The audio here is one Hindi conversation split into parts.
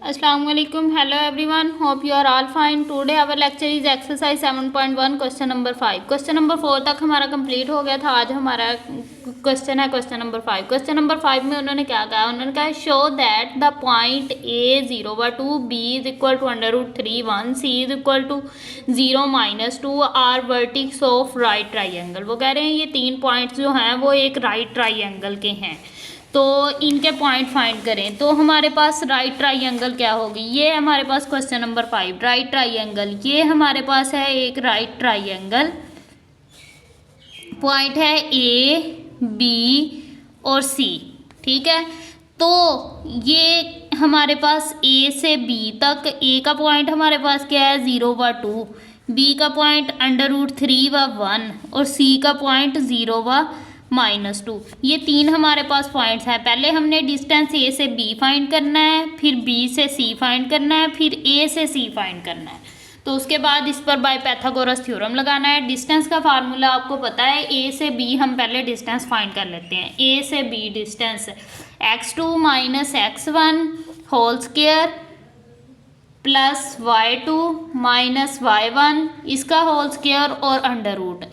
Assalamualaikum. Hello everyone. Hope you are all fine. Today our lecture is exercise 7.1 question number 5. Question number 4 तक हमारा कंप्लीट हो गया था। आज हमारा क्वेश्चन है क्वेश्चन नंबर 5। क्वेश्चन नंबर 5 में उन्होंने क्या कहा, उन्होंने कहा show that the point a 0/2 b is equal to √3 1 c is equal to 0-2 are vertices of right triangle. वो कह रहे हैं ये तीन पॉइंट्स जो हैं वो एक राइट ट्राइंगल के हैं, तो इनके पॉइंट फाइंड करें। तो हमारे पास राइट ट्राइंगल क्या होगी, ये हमारे पास क्वेश्चन नंबर 5 राइट ट्राइंगल, ये हमारे पास है एक राइट ट्राइंगल, पॉइंट है ए बी और सी। ठीक है, तो ये हमारे पास ए से बी तक, ए का पॉइंट हमारे पास क्या है 0/2, बी का पॉइंट √3/1 और सी का पॉइंट 0/-2। ये तीन हमारे पास पॉइंट्स हैं। पहले हमने डिस्टेंस ए से बी फाइंड करना है, फिर बी से सी फाइंड करना है, फिर ए से सी फाइंड करना है। तो उसके बाद इस पर बाय पाइथागोरस थ्योरम लगाना है। डिस्टेंस का फार्मूला आपको पता है, ए से बी हम पहले डिस्टेंस फाइंड कर लेते हैं। ए से B distance x2 - x1 whole square plus y2 - y1 इसका होल स्क्वायर और अंडर रूट।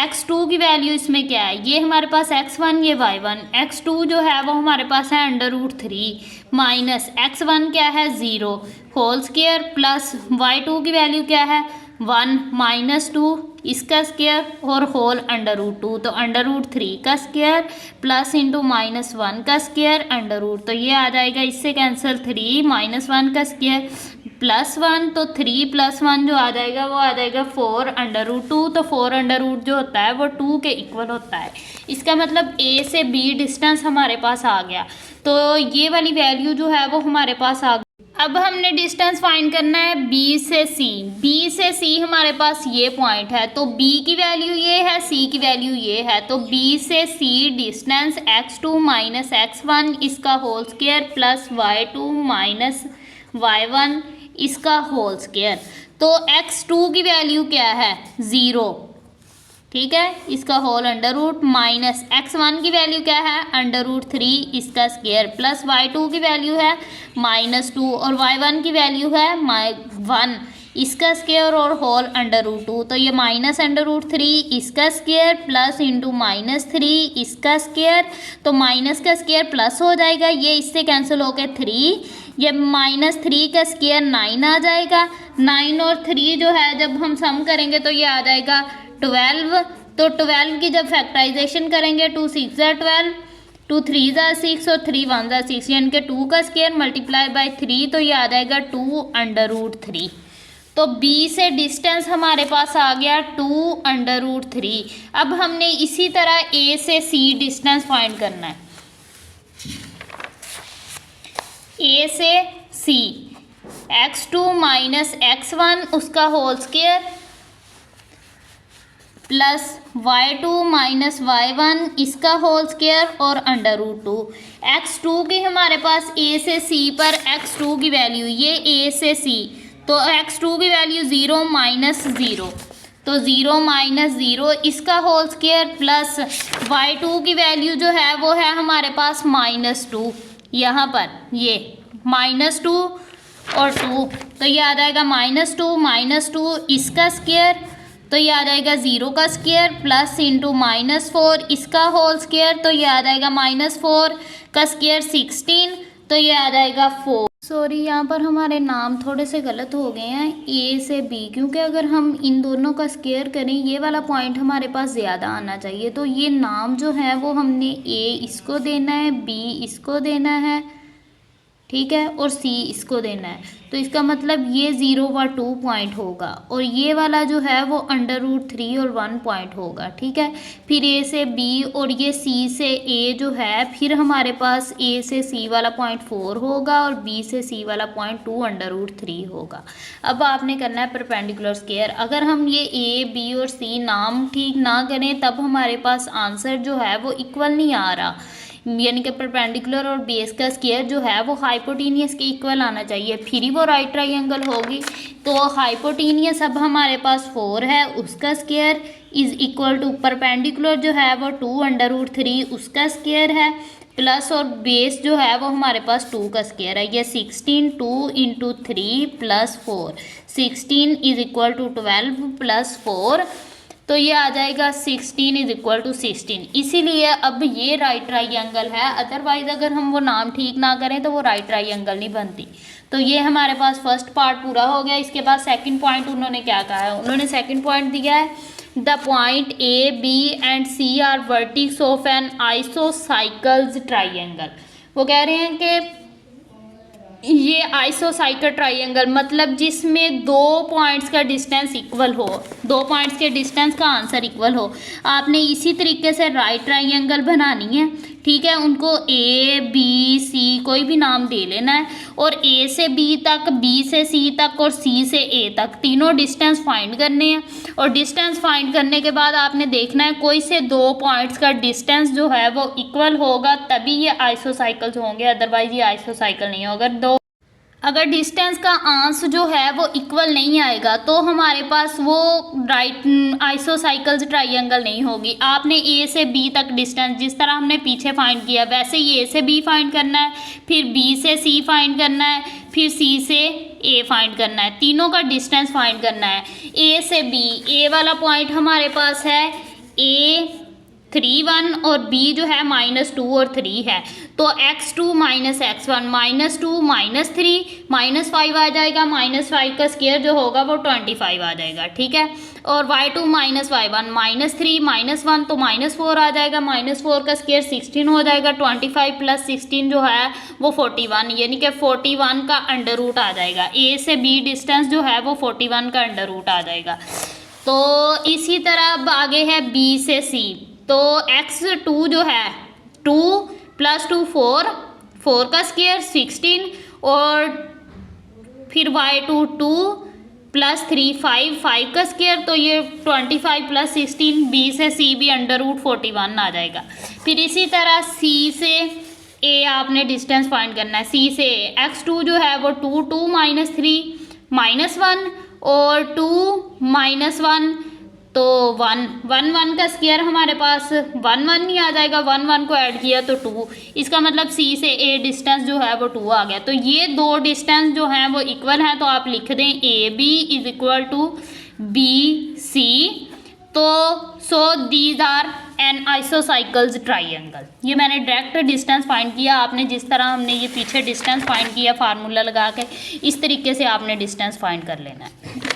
x2 की वैल्यू इसमें क्या है, ये हमारे पास x1, ये y1। x2 जो है वो हमारे पास है √3 माइनस x1 क्या है 0 होल स्क्वायर प्लस y2 की वैल्यू क्या है 1 - 2 इसका स्क्वायर और होल √2। तो √3 का स्क्वायर प्लस इंटू -1 का स्क्वायर अंडर रूट, तो ये आ जाएगा इससे कैंसिल 3 - 1 का स्क्वायर +1, तो 3 + 1 जो आ जाएगा वो आ जाएगा 4 √2। तो 4 जो होता है वो 2 के इक्वल होता है। इसका मतलब ए से बी डिस्टेंस हमारे पास आ गया, तो ये वाली वैल्यू जो है वो हमारे पास आ गई। अब हमने डिस्टेंस फाइंड करना है बी से सी। बी से सी हमारे पास ये पॉइंट है, तो बी की वैल्यू ये है, सी की वैल्यू ये है। तो बी से सी डिस्टेंस x2 - x1 इसका whole square plus y2 - y1 इसका होल स्क्वायर। तो x2 की वैल्यू क्या है 0, ठीक है, इसका whole under root minus x1 की वैल्यू क्या है √3 इसका स्क्वायर प्लस y2 की वैल्यू है -2 और y1 की वैल्यू है 1 इसका स्क्वायर और होल √2। तो ये -√3 इसका स्क्वायर प्लस इंटू -3 इसका स्क्वायर, तो माइनस का स्क्वायर प्लस हो जाएगा, ये इससे कैंसिल होकर 3, ये -3 का स्क्वायर 9 आ जाएगा। 9 और 3 जो है जब हम सम करेंगे तो ये आ जाएगा 12। तो 12 की जब फैक्टराइजेशन करेंगे 2 6 = 12, 2 3 = 6 और 3 1 = 6, यानी कि 2 का स्क्वायर मल्टीप्लाई बाय 3, तो ये आ जाएगा 2 √3। तो B से डिस्टेंस हमारे पास आ गया 2 √3। अब हमने इसी तरह A से C डिस्टेंस फाइंड करना है। A से C x2 - x1 उसका whole square plus y2 - y1 इसका होल स्क्वायर और √2। x2 की हमारे पास A से C पर x2 की वैल्यू, ये A से C, तो x2 की वैल्यू 0 - 0, तो 0 - 0 इसका होल स्क्वायर प्लस y2 की वैल्यू जो है वो है हमारे पास -2, यहाँ पर ये -2 और 2, तो ये आ जाएगा -2 - 2 इसका स्क्वायर, तो ये आ जाएगा 0 का स्क्वायर प्लस इंटू -4 इसका होल स्क्वायर, तो ये आ जाएगा -4 का स्क्वायर 16, तो ये आ जाएगा 4। सॉरी, यहाँ पर हमारे नाम थोड़े से गलत हो गए हैं ए से बी, क्योंकि अगर हम इन दोनों का स्क्वायर करें ये वाला पॉइंट हमारे पास ज़्यादा आना चाहिए। तो ये नाम जो है वो हमने ए इसको देना है, बी इसको देना है, ठीक है, और सी इसको देना है। तो इसका मतलब ये 0/2 पॉइंट होगा और ये वाला जो है वो √3 और 1 पॉइंट होगा। ठीक है, फिर ए से बी और ये सी से ए जो है, फिर हमारे पास ए से सी वाला पॉइंट 4 होगा और बी से सी वाला पॉइंट 2 √3 होगा। अब आपने करना है परपेंडिकुलर स्क्वायर। अगर हम ये ए बी और सी नाम ठीक ना करें तब हमारे पास आंसर जो है वो इक्वल नहीं आ रहा, यानी कि परपेंडिकुलर और बेस का स्क्वायर जो है वो हाइपोटेनियस के इक्वल आना चाहिए, फिर ही वो राइट ट्राइंगल होगी। तो हाइपोटेनियस अब हमारे पास 4 है, उसका square is equal to perpendicular जो है वो 2 √3 उसका स्क्वायर है प्लस और बेस जो है वो हमारे पास 2 का स्क्वायर है। ये 16 2 into 3 plus 4, 16 is equal to 12 plus 4, तो ये आ जाएगा 16 इज इक्वल टू 16। इसीलिए अब ये राइट ट्राइंगल है, अदरवाइज अगर हम वो नाम ठीक ना करें तो वो राइट ट्राइंगल नहीं बनती। तो ये हमारे पास फर्स्ट पार्ट पूरा हो गया। इसके बाद सेकंड पॉइंट उन्होंने क्या कहा है, उन्होंने सेकंड पॉइंट दिया है the point A B and C are vertices of an isosceles triangle. वो कह रहे हैं कि ये आइसोसाइकल ट्राइंगल मतलब जिसमें दो पॉइंट्स का डिस्टेंस इक्वल हो, दो पॉइंट्स के डिस्टेंस का आंसर इक्वल हो। आपने इसी तरीके से राइट ट्राइंगल बनानी है, ठीक है। उनको ए बी सी कोई भी नाम दे लेना है और ए से बी तक, बी से सी तक और सी से ए तक तीनों डिस्टेंस फाइंड करने हैं। और डिस्टेंस फाइंड करने के बाद आपने देखना है कोई से दो पॉइंट्स का डिस्टेंस जो है वो इक्वल होगा तभी ये आइसोसाइकल्स होंगे, अदरवाइज ये आइसोसाइकल नहीं होगा। अगर डिस्टेंस का आंस जो है वो इक्वल नहीं आएगा तो हमारे पास वो राइट आइसोसाइकल्स ट्राइंगल नहीं होगी। आपने ए से बी तक डिस्टेंस जिस तरह हमने पीछे फाइंड किया वैसे ही ए से बी फाइंड करना है, फिर बी से सी फाइंड करना है, फिर सी से ए फाइंड करना है, तीनों का डिस्टेंस फाइंड करना है। ए से बी, ए वाला पॉइंट हमारे पास है ए 3 1 और b जो है -2 और 3 है, तो x2 माइनस x1 -2 -3 -5 आ जाएगा, -5 का स्क्वायर जो होगा वो 25 आ जाएगा, ठीक है। और y2 माइनस y1 -3 -1 तो -4 आ जाएगा, -4 का स्क्वायर 16 हो जाएगा, 25 प्लस 16 जो है वो 41, यानी कि 41 का अंडर रूट आ जाएगा। a से b डिस्टेंस जो है वो 41 का अंडर रूट आ जाएगा। तो इसी तरह अब आगे है b से c, तो x2 जो है 2 प्लस 2 4, 4 का स्क्वायर 16 और फिर y2 2 प्लस 3 5, 5 का स्क्वायर, तो ये 25 प्लस 16 b से c भी अंडर रूट 41 आ जाएगा। फिर इसी तरह c से a आपने डिस्टेंस फाइंड करना है। c से x2 जो है वो 2 2 माइनस 3 -1 और 2 -1 तो 1 1 1 का स्क्वायर हमारे पास 1 1 ही आ जाएगा, 1 1 को ऐड किया तो 2, इसका मतलब c से a डिस्टेंस जो है वो 2 आ गया। तो ये दो डिस्टेंस जो हैं वो इक्वल हैं, तो आप लिख दें A B is equal to B C. तो so these are an isosceles triangle. ये मैंने डायरेक्ट डिस्टेंस फाइंड किया, आपने जिस तरह हमने ये पीछे डिस्टेंस फाइंड किया फार्मूला लगा के, इस तरीके से आपने डिस्टेंस फाइंड कर लेना है।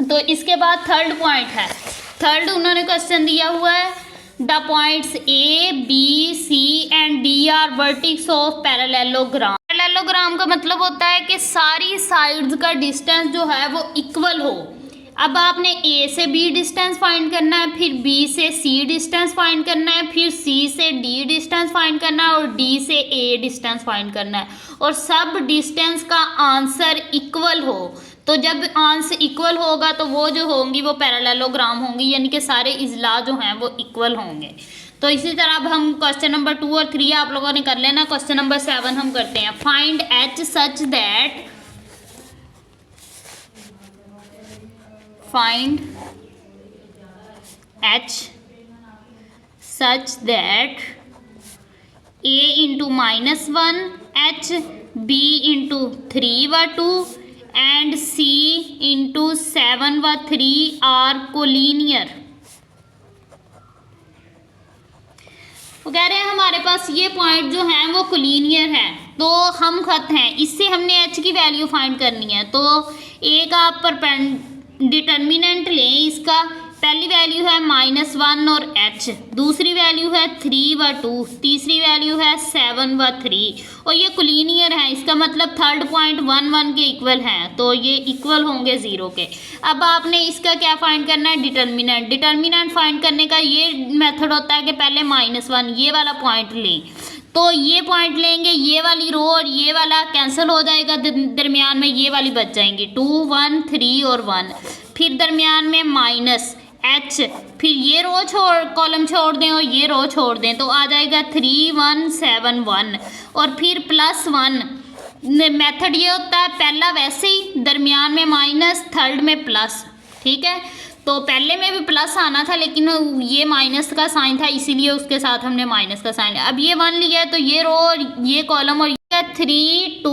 तो इसके बाद थर्ड पॉइंट है, थर्ड उन्होंने क्वेश्चन दिया हुआ है the points A B C and D are vertices of parallelogram. Parallelogram का मतलब होता है कि सारी साइड्स का डिस्टेंस जो है वो इक्वल हो। अब आपने ए से बी डिस्टेंस फाइंड करना है, फिर बी से सी डिस्टेंस फाइंड करना है, फिर सी से डी डिस्टेंस फाइंड करना है और डी से ए डिस्टेंस फाइंड करना है, और सब डिस्टेंस का आंसर इक्वल हो। तो जब आंसर इक्वल होगा तो वो जो होंगी वो पैरेललोग्राम होंगी, यानी कि सारे इजला जो हैं वो इक्वल होंगे। तो इसी तरह अब हम क्वेश्चन नंबर 2 और 3 आप लोगों ने कर लेना। क्वेश्चन नंबर 7 हम करते हैं। Find H such that, find H such that a into -1 h, b into 3 व 2 एंड c इंटू 7 व 3 आर कोलिनियर। वो कह रहे हैं हमारे पास ये पॉइंट जो हैं वो कोलिनियर है, तो हम खत हैं, इससे हमने h की वैल्यू फाइंड करनी है। तो a का आप डिटर्मिनेंट लें, इसका पहली वैल्यू है -1 और h, दूसरी वैल्यू है 3 व 2, तीसरी वैल्यू है 7 व 3, और ये कोलिनियर है, इसका मतलब थर्ड पॉइंट 1 1 के इक्वल हैं, तो ये इक्वल होंगे 0 के। अब आपने इसका क्या फाइंड करना है, डिटर्मिनेंट। डिटर्मिनेंट फाइंड करने का ये मेथड होता है कि पहले -1 ये वाला पॉइंट लें, तो ये पॉइंट लेंगे, ये वाली रो और ये वाला कैंसिल हो जाएगा, दरमियान में ये वाली बच जाएंगी 2 1 3 और 1, फिर दरमियान में -h, फिर ये रो कॉलम छोड़ दें और ये रो छोड़ दें, तो आ जाएगा 3 1 7 1, और फिर +1। मेथड ये होता है पहला वैसे ही, दरमियान में माइनस, थर्ड में प्लस, ठीक है। तो पहले में भी प्लस आना था लेकिन ये माइनस का साइन था इसीलिए उसके साथ हमने माइनस का साइन लिया। अब ये 1 लिया है तो ये रो और ये कॉलम और ये 3 2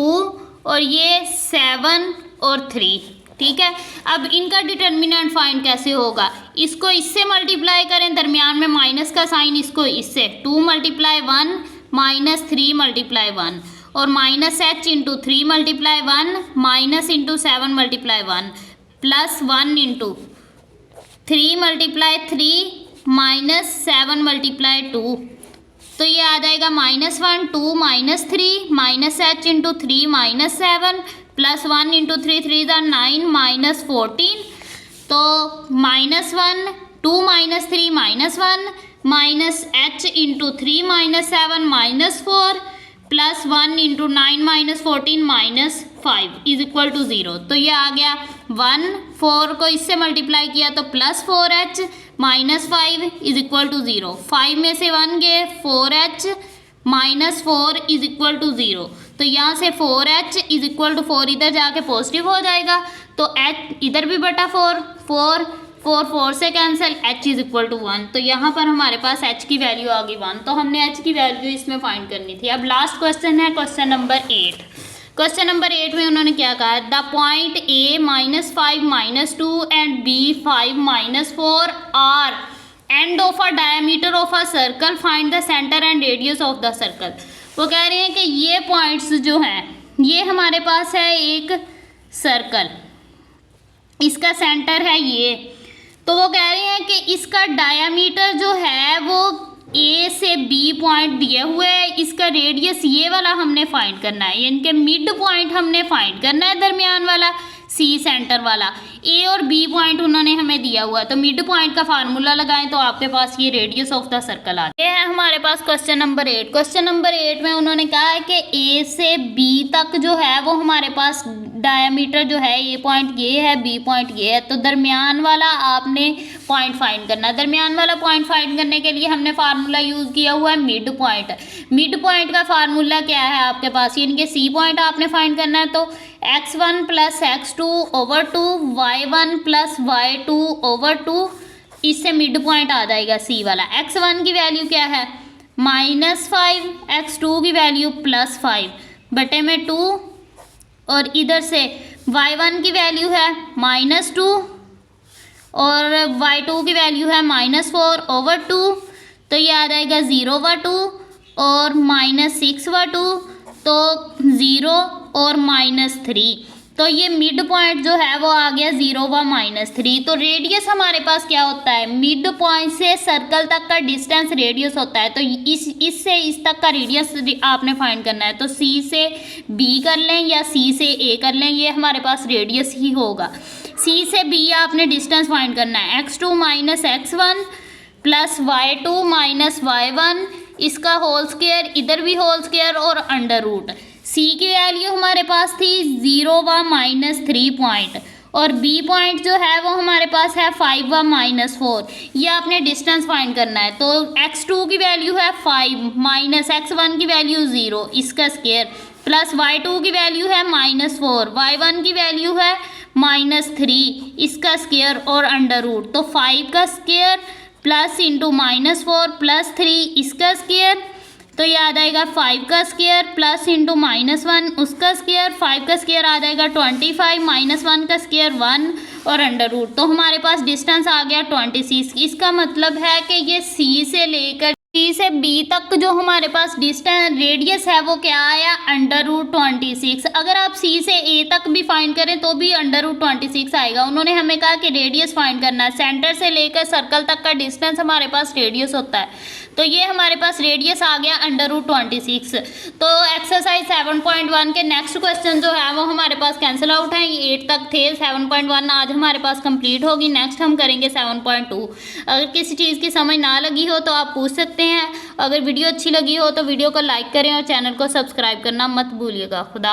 और ये 7 और 3, ठीक है। अब इनका डिटर्मिनेंट फाइंड कैसे होगा, इसको इससे मल्टीप्लाई करें, दरमियान में माइनस का साइन, इसको इससे 2 × 1 माइनस 3 × 1 और minus h into 3 × 1 minus into 7 × 1 plus 1 into 3 × 3 minus 7 × 2, तो ये आ जाएगा -1 2 -3 minus h into 3 minus 7 plus 1 into 3 3 9 minus 14, तो -1 2 -3 -1 minus h into 3 minus 7 minus 4 plus 1 into 9 minus 14 minus 5 is equal to 0। तो ये आ गया 1 4 को इससे मल्टीप्लाई किया तो plus 4h minus 5 is equal to 0। 5 में से 1 गए 4h minus 4 is equal to 0। तो यहाँ से 4h इज इक्वल टू 4 इधर जाके पॉजिटिव हो जाएगा तो h इधर भी बटा 4 4 4 4 से cancel, h is equal to 1। तो यहाँ पर हमारे पास h की वैल्यू आ गई 1। तो हमने h की वैल्यू इसमें फाइंड करनी थी। अब लास्ट क्वेश्चन है क्वेश्चन नंबर 8। क्वेश्चन नंबर 8 में उन्होंने क्या कहा, the point a -5 -2 and b 5 -4 are end of a diameter of a circle, find the centre and radius of the circle. वो कह रहे हैं कि ये पॉइंट्स जो हैं ये हमारे पास है एक सर्कल, इसका सेंटर है ये, तो वो कह रहे हैं कि इसका डायमीटर जो है वो ए से बी पॉइंट दिए हुए है, इसका रेडियस ये वाला हमने फाइंड करना है, इनके मिड पॉइंट हमने फाइंड करना है, दरमियान वाला सी सेंटर वाला, ए और बी पॉइंट उन्होंने हमें दिया हुआ है। तो मिड पॉइंट का फार्मूला लगाएं तो आपके पास ये रेडियस ऑफ द सर्कल आ गया। ये है हमारे पास क्वेश्चन नंबर 8। क्वेश्चन नंबर 8 में उन्होंने कहा है कि ए से बी तक जो है वो हमारे पास डायमीटर जो है, ए पॉइंट ये है, बी पॉइंट ये है, तो दरमियान वाला आपने पॉइंट फाइंड करना है। दरमियान वाला पॉइंट फाइंड करने के लिए हमने फार्मूला यूज़ किया हुआ है मिड पॉइंट। मिड पॉइंट का फार्मूला क्या है आपके पास, इनके सी पॉइंट आपने फाइंड करना है, तो x1 + x2 / 2 y1 + y2 / 2, इससे मिड पॉइंट आ जाएगा सी वाला। x1 की वैल्यू क्या है -5, x2 की वैल्यू +5 बटे में 2 और इधर से y1 की वैल्यू है -2 और y2 की वैल्यू है -4 / 2, तो ये आ जाएगा 0/2 और -6/2, तो 0 और -3, तो ये मिड पॉइंट जो है वो आ गया 0 व -3। तो रेडियस हमारे पास क्या होता है, मिड पॉइंट से सर्कल तक का डिस्टेंस रेडियस होता है, तो इससे इस तक का रेडियस आपने फाइंड करना है। तो सी से बी कर लें या सी से ए कर लें, ये हमारे पास रेडियस ही होगा। सी से बी आपने डिस्टेंस फाइंड करना है, x2 - x1 plus y2 - y1, इसका होल स्क्वायर, इधर भी होल स्क्वायर और अंडर रूट। सी की वैल्यू हमारे पास थी 0 व -3 पॉइंट और बी पॉइंट जो है वो हमारे पास है 5 व -4, ये आपने डिस्टेंस फाइंड करना है। तो x2 की वैल्यू है 5 माइनस x1 की वैल्यू 0, इसका स्क्वायर, प्लस y2 की वैल्यू है -4, y1 की वैल्यू है -3, इसका स्क्वायर और अंडर रूट। तो 5 का स्क्वायर प्लस इंटू -4 प्लस 3, इसका स्क्वायर, तो ये आ जाएगा 5 का स्क्वायर प्लस इंटू -1 उसका स्क्वायर, 5 का स्क्वायर आ जाएगा 25 -1 का स्क्वायर 1 और अंडर रूट। तो हमारे पास डिस्टेंस आ गया 26। इसका मतलब है कि ये सी से लेकर सी से बी तक जो हमारे पास डिस्टेंस रेडियस है वो क्या आया, √26। अगर आप सी से ए तक भी फाइंड करें तो भी √26 आएगा। उन्होंने हमें कहा कि रेडियस फाइंड करना है, सेंटर से लेकर सर्कल तक का डिस्टेंस हमारे पास रेडियस होता है, तो ये हमारे पास रेडियस आ गया √26। तो एक्सरसाइज 7.1 के नेक्स्ट क्वेश्चन जो है वो हमारे पास कैंसिल आउट हैं, ये 8 तक थे। 7.1 आज हमारे पास कंप्लीट होगी, नेक्स्ट हम करेंगे 7.2। अगर किसी चीज़ की समझ ना लगी हो तो आप पूछ सकते हैं। अगर वीडियो अच्छी लगी हो तो वीडियो को लाइक करें और चैनल को सब्सक्राइब करना मत भूलिएगा। खुदा